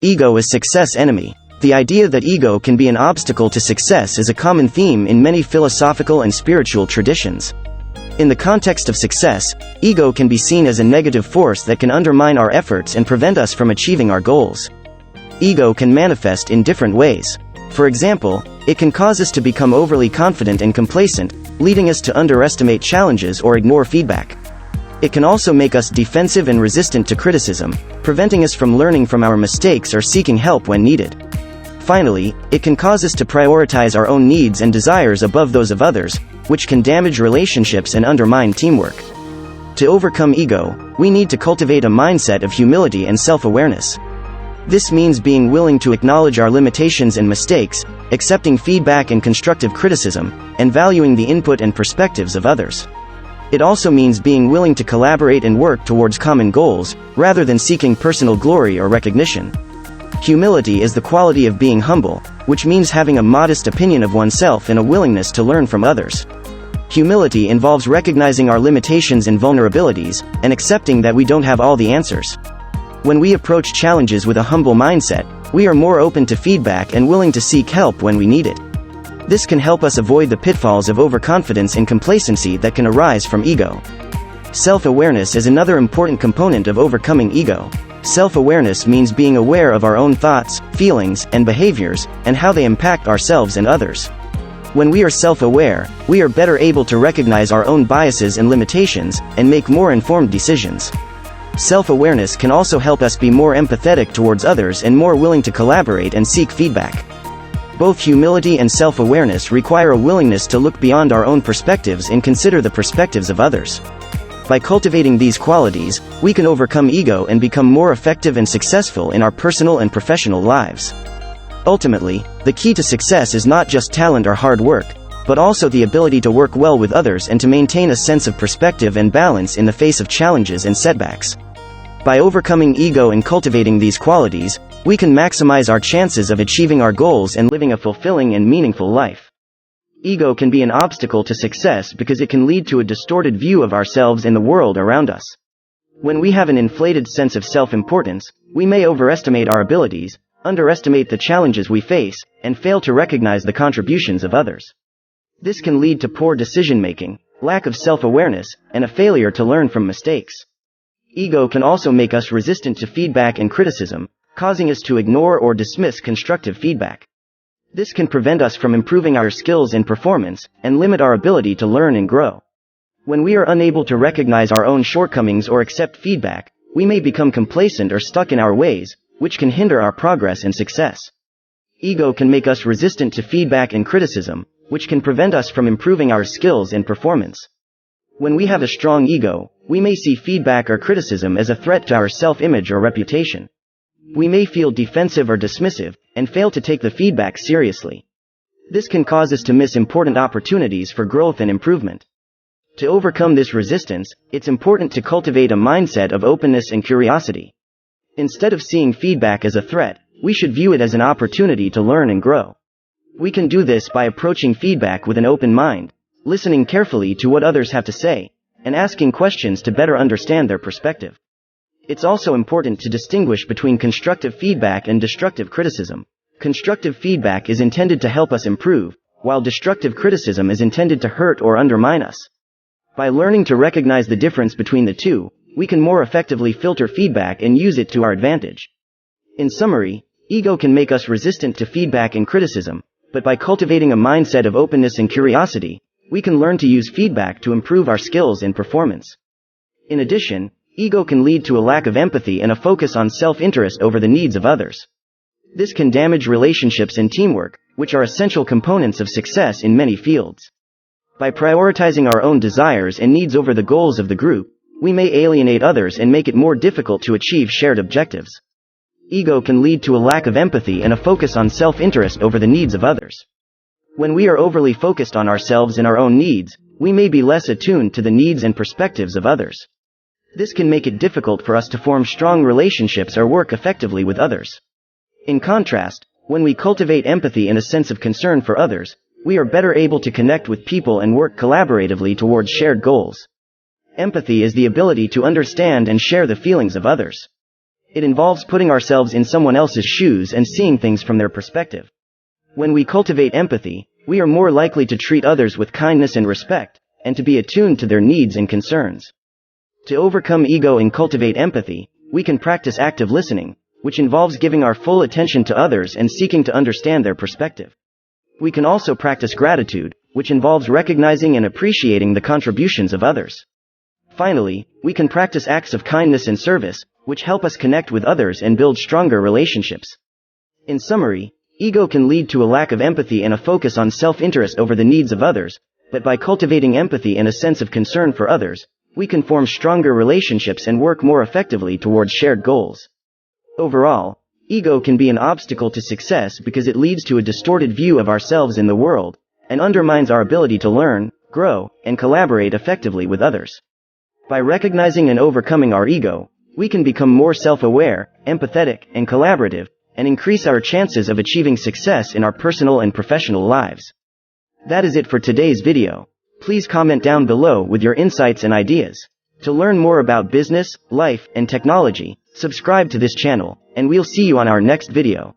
Ego is success enemy. The idea that ego can be an obstacle to success is a common theme in many philosophical and spiritual traditions. In the context of success, ego can be seen as a negative force that can undermine our efforts and prevent us from achieving our goals. Ego can manifest in different ways. For example, it can cause us to become overly confident and complacent, leading us to underestimate challenges or ignore feedback. It can also make us defensive and resistant to criticism, preventing us from learning from our mistakes or seeking help when needed. Finally, it can cause us to prioritize our own needs and desires above those of others, which can damage relationships and undermine teamwork. To overcome ego, we need to cultivate a mindset of humility and self-awareness. This means being willing to acknowledge our limitations and mistakes, accepting feedback and constructive criticism, and valuing the input and perspectives of others. It also means being willing to collaborate and work towards common goals, rather than seeking personal glory or recognition. Humility is the quality of being humble, which means having a modest opinion of oneself and a willingness to learn from others. Humility involves recognizing our limitations and vulnerabilities, and accepting that we don't have all the answers. When we approach challenges with a humble mindset, we are more open to feedback and willing to seek help when we need it. This can help us avoid the pitfalls of overconfidence and complacency that can arise from ego. Self-awareness is another important component of overcoming ego. Self-awareness means being aware of our own thoughts, feelings, and behaviors, and how they impact ourselves and others. When we are self-aware, we are better able to recognize our own biases and limitations, and make more informed decisions. Self-awareness can also help us be more empathetic towards others and more willing to collaborate and seek feedback. Both humility and self-awareness require a willingness to look beyond our own perspectives and consider the perspectives of others. By cultivating these qualities, we can overcome ego and become more effective and successful in our personal and professional lives. Ultimately, the key to success is not just talent or hard work, but also the ability to work well with others and to maintain a sense of perspective and balance in the face of challenges and setbacks. By overcoming ego and cultivating these qualities, we can maximize our chances of achieving our goals and living a fulfilling and meaningful life. Ego can be an obstacle to success because it can lead to a distorted view of ourselves and the world around us. When we have an inflated sense of self-importance, we may overestimate our abilities, underestimate the challenges we face, and fail to recognize the contributions of others. This can lead to poor decision-making, lack of self-awareness, and a failure to learn from mistakes. Ego can also make us resistant to feedback and criticism, causing us to ignore or dismiss constructive feedback. This can prevent us from improving our skills and performance, and limit our ability to learn and grow. When we are unable to recognize our own shortcomings or accept feedback, we may become complacent or stuck in our ways, which can hinder our progress and success. Ego can make us resistant to feedback and criticism, which can prevent us from improving our skills and performance. When we have a strong ego, we may see feedback or criticism as a threat to our self-image or reputation. We may feel defensive or dismissive, and fail to take the feedback seriously. This can cause us to miss important opportunities for growth and improvement. To overcome this resistance, it's important to cultivate a mindset of openness and curiosity. Instead of seeing feedback as a threat, we should view it as an opportunity to learn and grow. We can do this by approaching feedback with an open mind, listening carefully to what others have to say, and asking questions to better understand their perspective. It's also important to distinguish between constructive feedback and destructive criticism. Constructive feedback is intended to help us improve, while destructive criticism is intended to hurt or undermine us. By learning to recognize the difference between the two, we can more effectively filter feedback and use it to our advantage. In summary, ego can make us resistant to feedback and criticism, but by cultivating a mindset of openness and curiosity, we can learn to use feedback to improve our skills and performance. In addition, ego can lead to a lack of empathy and a focus on self-interest over the needs of others. This can damage relationships and teamwork, which are essential components of success in many fields. By prioritizing our own desires and needs over the goals of the group, we may alienate others and make it more difficult to achieve shared objectives. Ego can lead to a lack of empathy and a focus on self-interest over the needs of others. When we are overly focused on ourselves and our own needs, we may be less attuned to the needs and perspectives of others. This can make it difficult for us to form strong relationships or work effectively with others. In contrast, when we cultivate empathy and a sense of concern for others, we are better able to connect with people and work collaboratively towards shared goals. Empathy is the ability to understand and share the feelings of others. It involves putting ourselves in someone else's shoes and seeing things from their perspective. When we cultivate empathy, we are more likely to treat others with kindness and respect, and to be attuned to their needs and concerns. To overcome ego and cultivate empathy, we can practice active listening, which involves giving our full attention to others and seeking to understand their perspective. We can also practice gratitude, which involves recognizing and appreciating the contributions of others. Finally, we can practice acts of kindness and service, which help us connect with others and build stronger relationships. In summary, ego can lead to a lack of empathy and a focus on self-interest over the needs of others, but by cultivating empathy and a sense of concern for others, we can form stronger relationships and work more effectively towards shared goals. Overall, ego can be an obstacle to success because it leads to a distorted view of ourselves in the world, and undermines our ability to learn, grow, and collaborate effectively with others. By recognizing and overcoming our ego, we can become more self-aware, empathetic, and collaborative, and increase our chances of achieving success in our personal and professional lives. That is it for today's video. Please comment down below with your insights and ideas. To learn more about business, life, and technology, subscribe to this channel, and we'll see you on our next video.